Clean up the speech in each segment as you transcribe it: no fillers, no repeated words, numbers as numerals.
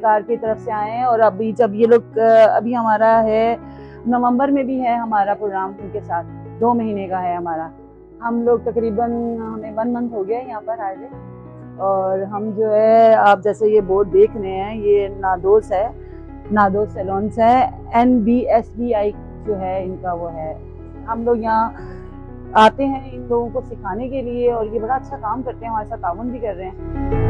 सरकार की तरफ से आए हैं। और अभी जब ये लोग अभी हमारा है नवंबर में भी है हमारा प्रोग्राम उनके साथ, 2 महीने का है हमारा। हम लोग तकरीबन हमें 1 मंथ हो गया है यहाँ पर आए हुए। और हम जो है आप जैसे ये बोर्ड देख रहे हैं, ये नादोस है, नादोस सैलून्स है, NBSBI जो है इनका वो है। हम लोग यहाँ आते हैं इन लोगों को सिखाने के लिए, और ये बड़ा अच्छा काम करते हैं, हमारे साथ ताउन भी कर रहे हैं।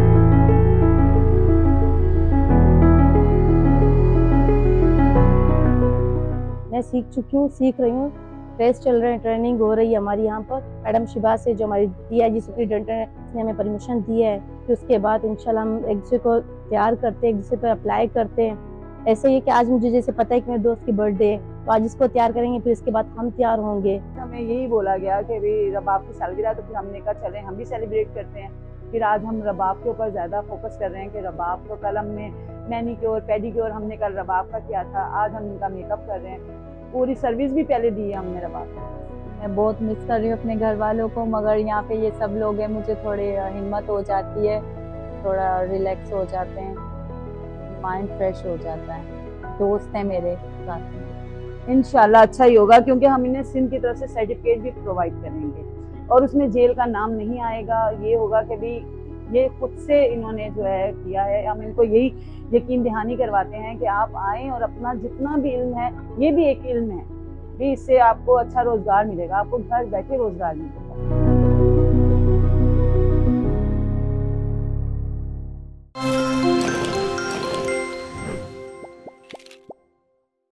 मैं सीख चुकी हूँ, सीख रही हूँ। टेस्ट चल रहे हैं, ट्रेनिंग हो रही है हमारी यहाँ पर। मैडम शिबा से जो हमारी DIG सुपरिटेंडेंट है, उसने हमें परमिशन दी है कि उसके बाद इंशाल्लाह हम एक दूसरे को तैयार करते हैं, एक दूसरे पर अप्लाई करते हैं। ऐसे ही कि आज मुझे जैसे पता है कि मेरे दोस्त की बर्थडे है, तो आज इसको तैयार करेंगे, फिर इसके बाद हम तैयार होंगे। हमें यही बोला गया कि भाई रबाब की सालगिरह, तो फिर हमने कहा चलें हम भी सेलिब्रेट करते हैं। फिर आज हम रबाब के ऊपर ज़्यादा फोकस कर रहे हैं कि रबाब को कल हमने मैनीक्योर पेडिक्योर हमने कल रबाब का किया था, आज हम इनका मेकअप कर रहे हैं। पूरी सर्विस भी पहले दी है हमने रबाब को। मैं बहुत मिस कर रही हूँ अपने घर वालों को, मगर यहाँ पे ये सब लोग हैं, मुझे थोड़ी हिम्मत हो जाती है, थोड़ा रिलैक्स हो जाते हैं, माइंड फ्रेश हो जाता है। दोस्त हैं मेरे साथ में। इंशाल्लाह अच्छा ही होगा, क्योंकि हम इन्हें सिंध की तरफ से सर्टिफिकेट भी प्रोवाइड करेंगे और उसमें जेल का नाम नहीं आएगा। ये होगा कि भाई ये खुद से इन्होंने जो है किया है। हम इनको यही यकीन दहानी करवाते हैं कि आप आएँ और अपना जितना भी इल्म है, ये भी एक इल्म है भी, इससे आपको अच्छा रोजगार मिलेगा, आपको घर बैठे रोजगार मिलेगा।